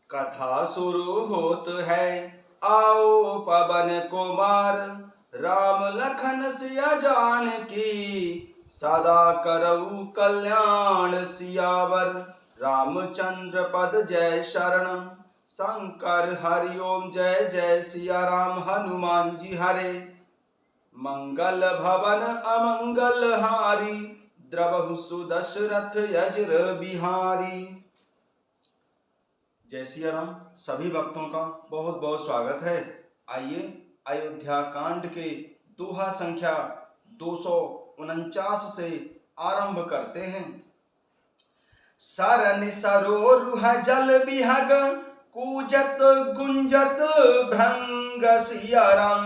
कथा शुरू होत है, आओ पवन कुमार। राम लखन सिया जानकी, सदा करऊ कल्याण सियावर। रामचंद्र पद जय शरण, शंकर हरि ओम जय जय सिया राम। हनुमान जी हरे, मंगल भवन अमंगल हारी। द्रवहु सुदशरथ यज्र बिहारी। जय सिया राम। सभी भक्तों का बहुत बहुत स्वागत है। आइए अयोध्या कांड के दोहा संख्या 249 से आरंभ करते हैं। सरन सरोरुह जल बिहग, कूजत गुंजत भृंग सिया राम।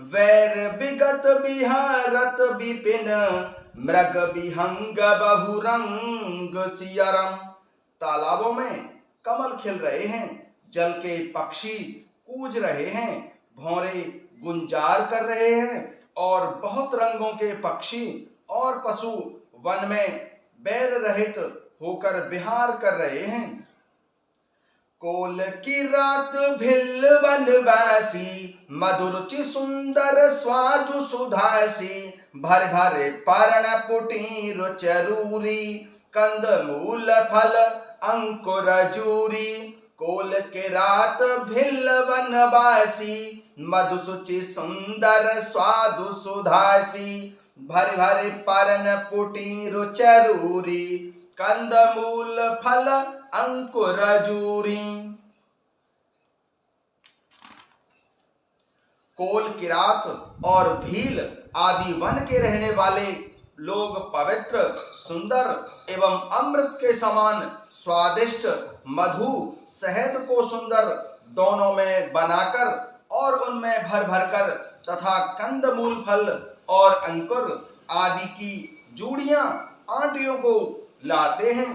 वैर विगत बिहारत विपिन, मृग विहंग बहुरंग सिया राम। तालाबों में कमल खिल रहे हैं, जल के पक्षी कूज रहे हैं, भौरे गुंजार कर रहे हैं और बहुत रंगों के पक्षी और पशु वन में बैर रहित होकर विहार कर रहे हैं। कोल की रात भिल बनवासी, मधुरुचि सुंदर स्वादु सुधासी। भर भरे पर्ण पुटी रुचरूरी, कंद मूल फल अंकुर जूरी। कोल के रात भिल बनवासी, मधुसुचि सुंदर स्वादु सुधासी। भर भरे पर्ण पुटी रुचरूरी, कंद मूल फल अंकुर जूरी। कोल किरात और भील आदि वन के रहने वाले लोग पवित्र, सुंदर एवं अमृत के समान स्वादिष्ट मधु, शहद को सुंदर दोनों में बनाकर और उनमें भर भर कर तथा कंद मूल फल और अंकुर आदि की जूड़ियां आंटियों को लाते हैं।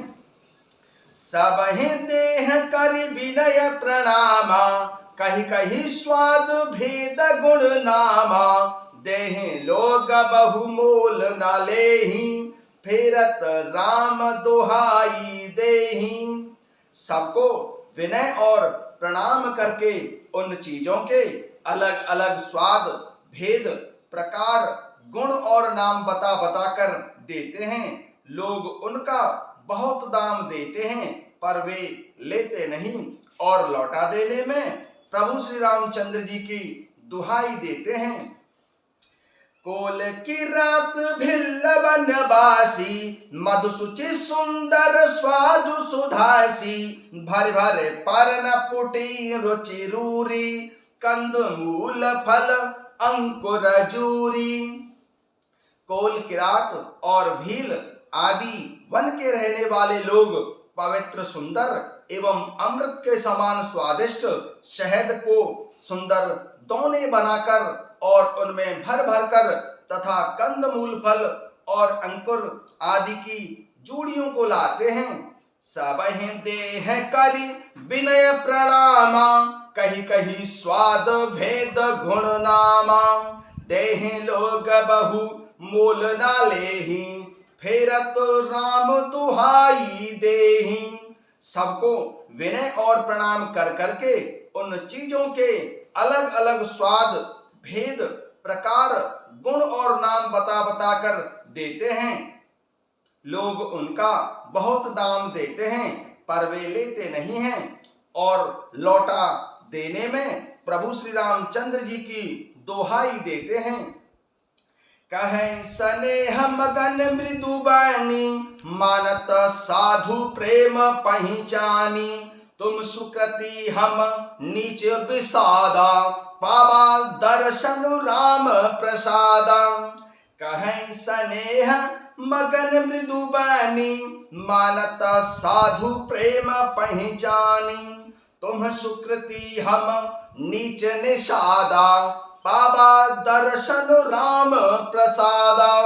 सबहि देह कर विनय प्रणामा, कही कही स्वाद भेद गुण नामा। देहि लोग बहुमोल न लेहि, फेरत राम दुहाई देहि। सबको विनय और प्रणाम करके उन चीजों के अलग अलग स्वाद, भेद, प्रकार, गुण और नाम बता बताकर देते हैं। लोग उनका बहुत दाम देते हैं, पर वे लेते नहीं और लौटा देने में प्रभु श्री रामचंद्र जी की दुहाई देते हैं। कोल की रात भिल बनवासी, मधुसुचि सुंदर स्वादु सुधासी। भर भरे पर्ण पुटी रुचि रूरी, कंद मूल फल अंकुर जूरी। कोल किरात और भील आदि वन के रहने वाले लोग पवित्र, सुंदर एवं अमृत के समान स्वादिष्ट शहद को सुंदर दोने बनाकर और उनमें भर भर कर तथा कंद मूल फल और अंकुर आदि की जूड़ियों को लाते हैं। सबहि देह करि विनय प्रणामा, कही कही स्वाद भेद गुण नामा। देहि लोग बहु मोल न लेहि, फेरत राम दुहाई देहि। सबको विनय और प्रणाम कर करके उन चीजों के अलग अलग स्वाद, भेद, प्रकार, गुण और नाम बता बता कर देते हैं। लोग उनका बहुत दाम देते हैं, पर वे लेते नहीं हैं और लौटा देने में प्रभु श्री रामचंद्र जी की दोहाई देते हैं। कहें स्नेह मगन मृदु बानी, मानत साधु प्रेम पहिचानी। तुम सुकृति हम नीच विषादा, पावा दर्शन राम प्रसादा। कहें स्नेह मगन मृदु बानी, मानत साधु प्रेम पहिचानी। तुम सुकृति हम नीच निषादा, पावा दर्शन राम प्रसादा।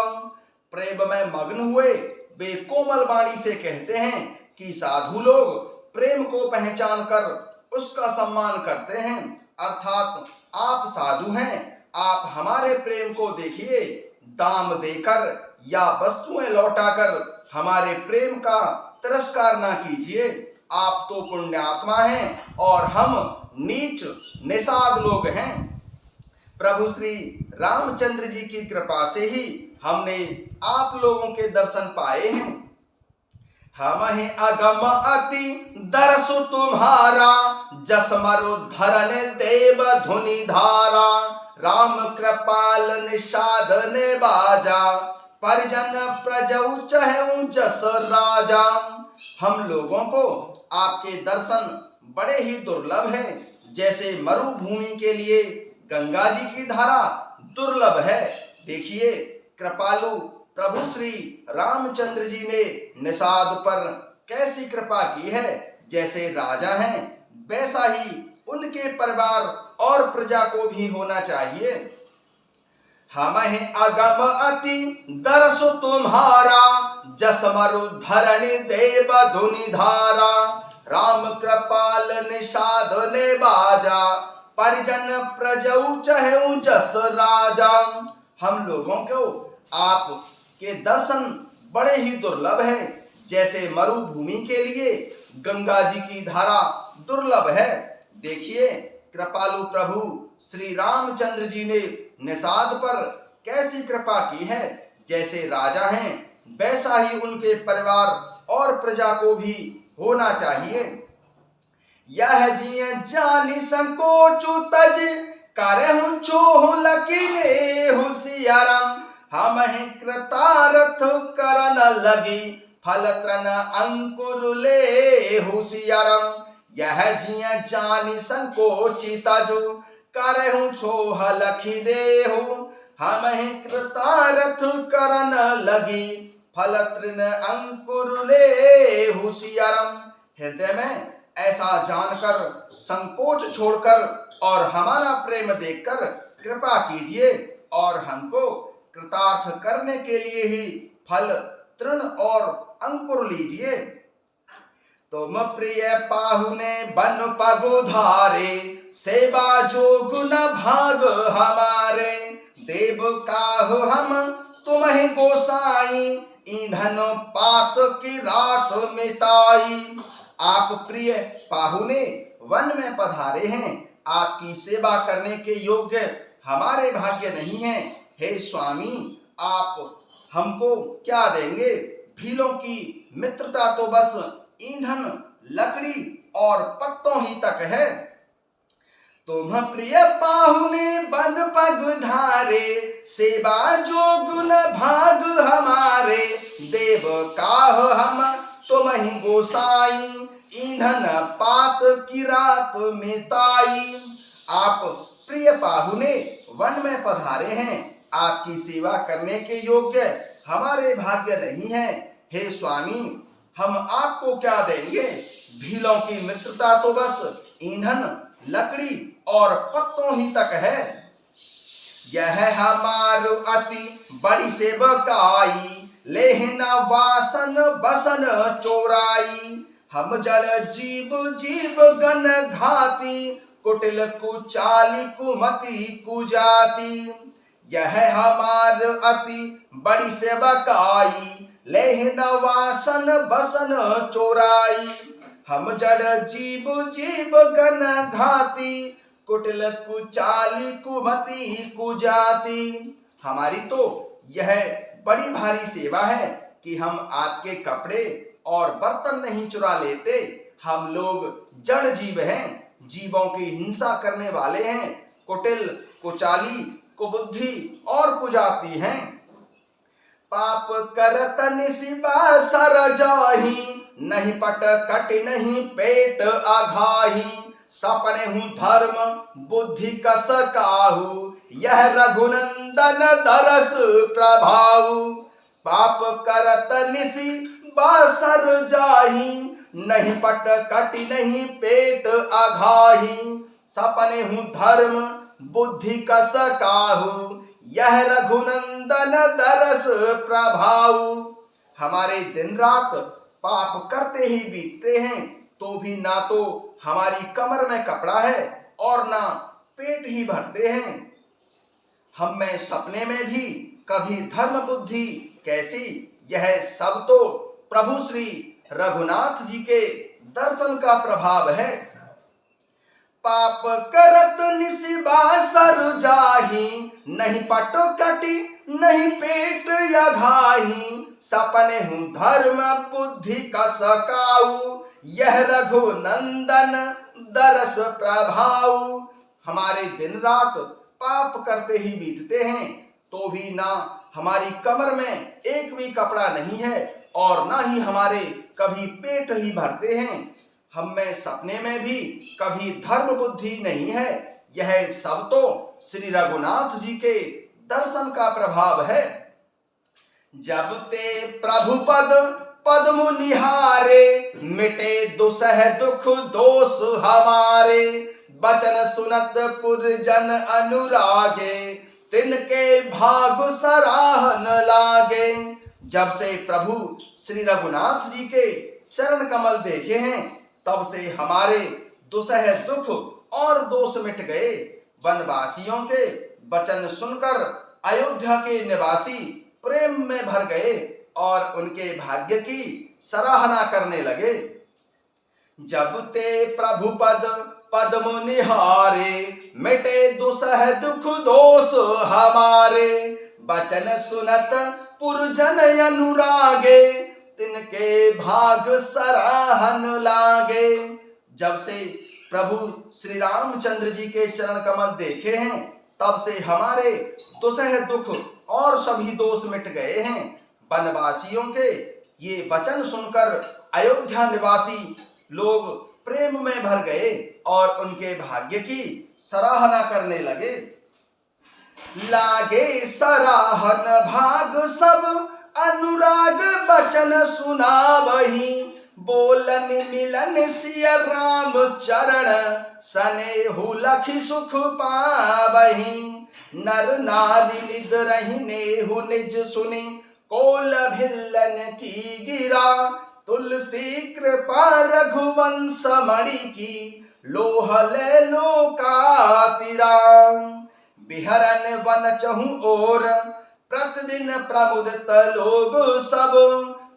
प्रेम में मग्न हुए वे कोमल वाणी से कहते हैं कि साधु लोग प्रेम को पहचान कर उसका सम्मान करते हैं, अर्थात आप साधु हैं, आप हमारे प्रेम को देखिए, दाम देकर या वस्तुएं लौटाकर हमारे प्रेम का तिरस्कार ना कीजिए। आप तो पुण्यात्मा हैं और हम नीच निषाद लोग हैं। प्रभु श्री रामचंद्र जी की कृपा से ही हमने आप लोगों के दर्शन पाए हैं। हम ही अगम अति दरसु तुम्हारा, जस मरु धरन देव धुनि धारा। राम कृपाल निषाद ने बाजा, परिजन प्रजऊ चहु जस राजा। हम लोगों को आपके दर्शन बड़े ही दुर्लभ हैं, जैसे मरुभूमि के लिए गंगा जी की धारा दुर्लभ है। देखिए कृपालु प्रभु श्री रामचंद्र जी ने निषाद पर कैसी कृपा की है। जैसे राजा हैं वैसा ही उनके परिवार और प्रजा को भी होना चाहिए। हम हैं अगम अति दरसु तुम्हारा, जस मरु धरणी देव धुनि धारा। राम कृपाल निषाद ने बाजा, परिजन प्रजऊ चहु जस राजा। हम लोगों को आप के दर्शन बड़े ही दुर्लभ हैं, जैसे मरुभूमि के लिए गंगा जी की धारा दुर्लभ है। देखिए कृपालु प्रभु श्री रामचंद्र जी ने निषाद पर कैसी कृपा की है। जैसे राजा हैं वैसा ही उनके परिवार और प्रजा को भी होना चाहिए। यह जिय जानि संकोचु तज, करहु चोहु लकीले हुसियारम। हम ही कृतार्थ करन लगी, फल त्रन अंकुर ले हुसियारम। यह जिय जानि संकोचि तजु, करहु छोह लखी देहु। हम ही कृतार्थ करन लगी, फल तृण अंकुर ले हुसियारम। हृदय में ऐसा जानकर संकोच छोड़कर और हमारा प्रेम देखकर कृपा कीजिए और हमको कृतार्थ करने के लिए ही फल तृण और अंकुर लीजिए। तुम प्रिय पाहुने बन पगुधारे, सेवा जोग न भाग हमारे। देव काहु हम तुम ही गोसाई, ईंधन पात की रात मिताई। आप प्रिय पाहुने वन में पधारे हैं, आपकी सेवा करने के योग्य हमारे भाग्य नहीं है। हे स्वामी आप हमको क्या देंगे? भीलों की मित्रता तो बस ईंधन लकड़ी और पत्तों ही तक है। तुम प्रिय पाहुने बन पगधारे, सेवा जोग न भाग हमारे। देव काह हम तुम ही गोसाई, ईंधन पात की रात मिताई। आप प्रिय पाहुने वन में पधारे हैं, आपकी सेवा करने के योग्य हमारे भाग्य नहीं है। हे स्वामी हम आपको क्या देंगे? भीलों की मित्रता तो बस ईंधन लकड़ी और पत्तों ही तक है। यह हमार अति बड़ी सेवकाई, लेहना वासन बसन चोराई। हम जड़ जीव जीव गण घाती, कुटिल कुचाली कुमति कुजाति। यह हमार अति बड़ी सेवकाई, लेहना वासन बसन चोराई। हम जड़ जीव जीव गण घाती, कुटिल कुचाली कुमति कुजाति। हमारी तो यह बड़ी भारी सेवा है कि हम आपके कपड़े और बर्तन नहीं चुरा लेते। हम लोग जड़ जीव हैं, जीवों की हिंसा करने वाले हैं, कुटिल कुचाली कुबुद्धि और कुजाति हैं। पाप करत निसिबा सर जाही, नहीं पट कटि नहीं पेट आघाही। सपने हूँ धर्म बुद्धि कस काहू, यह रघुनंदन दरस प्रभाऊ। पाप करत निसि बासर जाही, नहीं पट कटि नहीं पेट आघाही। सपने हूँ धर्म बुद्धि कस काहू, यह रघुनंदन दरस प्रभाऊ। हमारे दिन रात पाप करते ही बीतते हैं, तो भी ना तो हमारी कमर में कपड़ा है और ना पेट ही भरते हैं। हम में सपने में भी कभी धर्म बुद्धि कैसी? यह सब तो प्रभु श्री रघुनाथ जी के दर्शन का प्रभाव है। पाप करत निसिबासर जाही, नहीं पटो कटी नहीं पेट या घाही, सपने हूँ धर्म बुद्धि का सकाऊ, यह रघुनंदन दरस प्रभाऊ। हमारे दिन रात पाप करते ही बीतते हैं, तो भी ना हमारी कमर में एक भी कपड़ा नहीं है और ना ही हमारे कभी पेट ही भरते हैं। हम में सपने में भी कभी धर्म बुद्धि नहीं है। यह सब तो श्री रघुनाथ जी के दर्शन का प्रभाव है। जब ते प्रभु पद पद्म निहारे, मिटे दुसह दुख दोष हमारे, बचन सुनत पुरजन अनुरागे, तिनके भाग सराहन लागे। जब से प्रभु श्री रघुनाथ जी के चरण कमल देखे हैं, तब से हमारे दुसह दुख और दोष मिट गए। वनवासियों के वचन सुनकर अयोध्या के निवासी प्रेम में भर गए और उनके भाग्य की सराहना करने लगे। जब ते प्रभु पद पद्म निहारे, मिटे दुसह दुख दोष हमारे, बचन सुनत पुरजन अनुरागे, तिनके भाग सराहन लागे। जब से प्रभु श्री रामचंद्र जी के चरण कमल देखे हैं, तब से हमारे दुसह दुख और सभी दोष मिट गए हैं। वनवासियों के ये वचन सुनकर अयोध्या निवासी लोग प्रेम में भर गए और उनके भाग्य की सराहना करने लगे। लागे सराहन भाग सब अनुराग बचन सुनावही, बोलन मिलन सिया राम चरण, सनेहु लखि सुख पावही। नर नारी निद रहिनेहु निज सुनि, कोल भिल्लन की गिरा, तुलसी कृपा रघुवंश मणि की, लोह ले लोकातिरा। बिहरन वन चहु ओर, प्रतिदिन प्रमुदित लोग सब,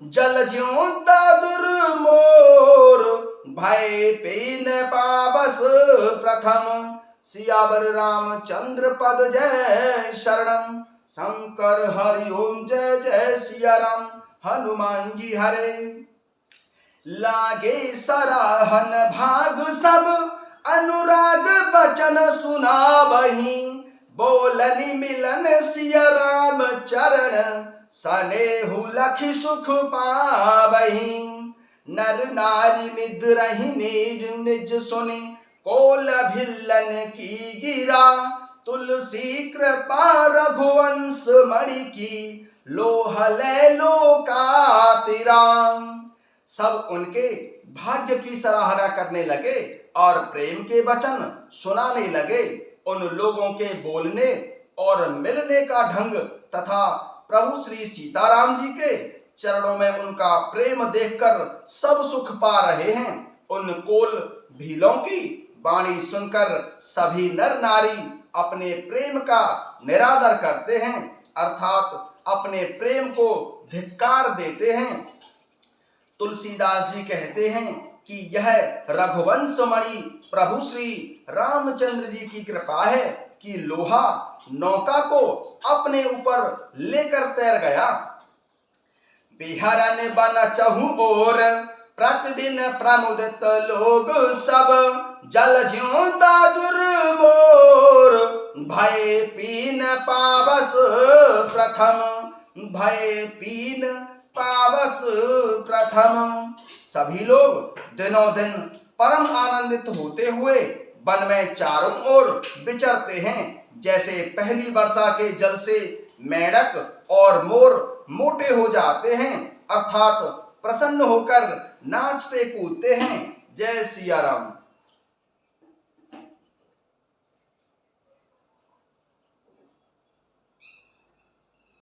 जल ज्यों दादुर मोर, भय पीन पावस प्रथम। सियावर रामचंद्र पद जय शरणम, शंकर हरि ओम जय जय सिया राम, हनुमान जी हरे। लागे सराहन भाग सब अनुराग बचन सुनावही, बोलनि मिलन सिया राम चरण, सनेहु लखि सुख पावही। नर नारी निद रहि निज निज सुनि, कोल भिल्लन की गिरा, तुलसी कृपा रघुवंश मणि की, लोह ले लोकातिरा। सब उनके भाग्य की सराहना करने लगे और प्रेम के वचन सुनाने लगे। उन लोगों के बोलने और मिलने का ढंग तथा प्रभु श्री सीताराम जी के चरणों में उनका प्रेम देखकर सब सुख पा रहे हैं। उन कोल भीलों की वाणी सुनकर सभी नर नारी अपने प्रेम का निरादर करते हैं, अर्थात अपने प्रेम को धिक्कार देते हैं। तुलसीदास जी कहते हैं कि यह रघुवंश मणि प्रभु श्री रामचंद्र जी की कृपा है कि लोहा नौका को अपने ऊपर लेकर तैर गया। बिहरन बन चहु ओर, प्रतिदिन प्रमुदित लोग सब, जल ज्यों दादुर मोर, भय पीन पावस प्रथम, भय पीन पावस प्रथम। सभी लोग दिनों दिन परम आनंदित होते हुए वन में चारों ओर विचरते हैं। जैसे पहली वर्षा के जल से मेंढक और मोर मोटे हो जाते हैं, अर्थात प्रसन्न होकर नाचते कूदते हैं। जय सिया राम।